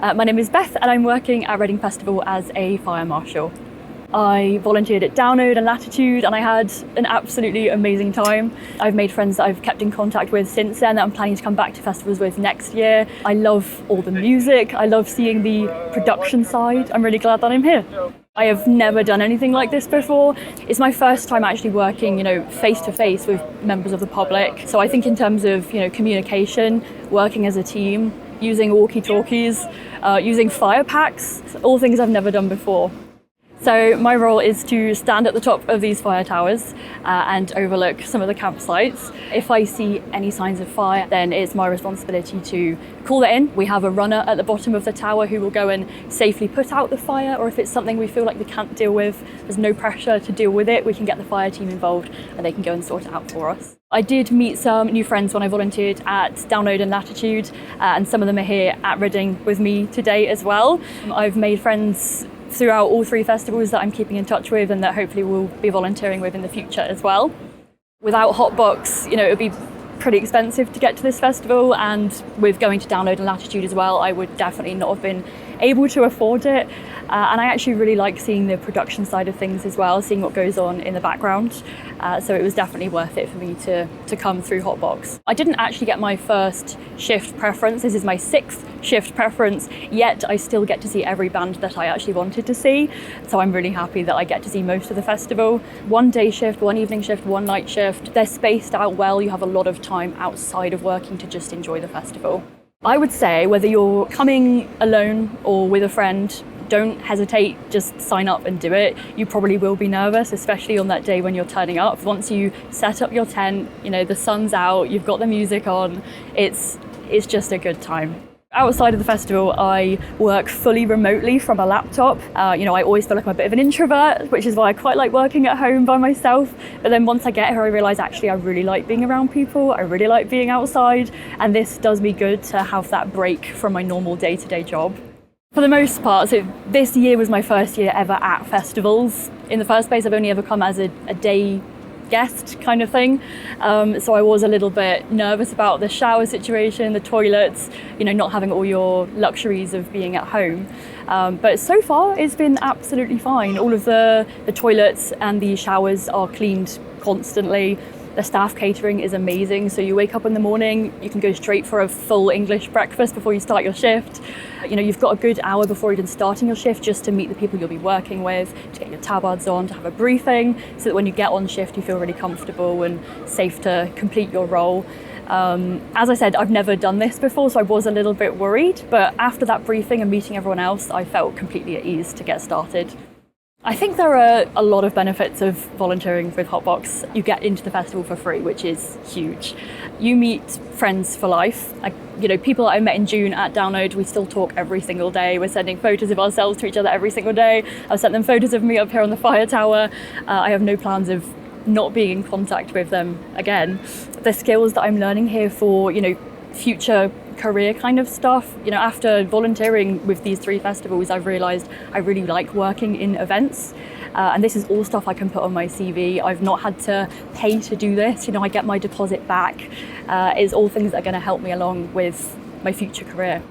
My name is Beth and I'm working at Reading Festival as a fire marshal. I volunteered at Download and Latitude and I had an absolutely amazing time. I've made friends that I've kept in contact with since then that I'm planning to come back to festivals with next year. I love all the music, I love seeing the production side. I'm really glad that I'm here. I have never done anything like this before. It's my first time actually working, face to face with members of the public. So I think in terms of, communication, working as a team, using walkie-talkies, using fire packs, all things I've never done before. So my role is to stand at the top of these fire towers and overlook some of the campsites. If I see any signs of fire, then it's my responsibility to call it in. We have a runner at the bottom of the tower who will go and safely put out the fire, or if it's something we feel like we can't deal with, there's no pressure to deal with it, we can get the fire team involved and they can go and sort it out for us. I did meet some new friends when I volunteered at Download and Latitude, and some of them are here at Reading with me today as well. I've made friends throughout all three festivals that I'm keeping in touch with and that hopefully we'll be volunteering with in the future as well. Without Hotbox, it would be pretty expensive to get to this festival, and with going to Download and Latitude as well, I would definitely not have been able to afford it. And I actually really like seeing the production side of things as well, seeing what goes on in the background. So it was definitely worth it for me to come through Hotbox. I didn't actually get my first shift preference. This is my 6th shift preference, yet I still get to see every band that I actually wanted to see. So I'm really happy that I get to see most of the festival. 1 day shift, 1 evening shift, 1 night shift. They're spaced out well. You have a lot of time outside of working to just enjoy the festival. I would say whether you're coming alone or with a friend, don't hesitate, just sign up and do it. You probably will be nervous, especially on that day when you're turning up. Once you set up your tent, the sun's out, you've got the music on, it's just a good time. Outside of the festival, I work fully remotely from a laptop. I always feel like I'm a bit of an introvert, which is why I quite like working at home by myself. But then once I get here, I realise actually I really like being around people. I really like being outside. And this does me good to have that break from my normal day-to-day job. For the most part, so this year was my first year ever at festivals. In the first place, I've only ever come as a day guest kind of thing. So I was a little bit nervous about the shower situation, the toilets, not having all your luxuries of being at home. But so far it's been absolutely fine. All of the toilets and the showers are cleaned constantly. The staff catering is amazing. So you wake up in the morning, you can go straight for a full English breakfast before you start your shift. You've got a good hour before even starting your shift just to meet the people you'll be working with, to get your tabards on, to have a briefing, so that when you get on shift, you feel really comfortable and safe to complete your role. As I said, I've never done this before, so I was a little bit worried. But after that briefing and meeting everyone else, I felt completely at ease to get started. I think there are a lot of benefits of volunteering with Hotbox. You get into the festival for free, which is huge. You meet friends for life. People that I met in June at Download, we still talk every single day. We're sending photos of ourselves to each other every single day. I've sent them photos of me up here on the fire tower. I have no plans of not being in contact with them again. The skills that I'm learning here for, future career kind of stuff. After volunteering with these 3 festivals, I've realised I really like working in events. And this is all stuff I can put on my CV. I've not had to pay to do this. I get my deposit back. It's all things that are going to help me along with my future career.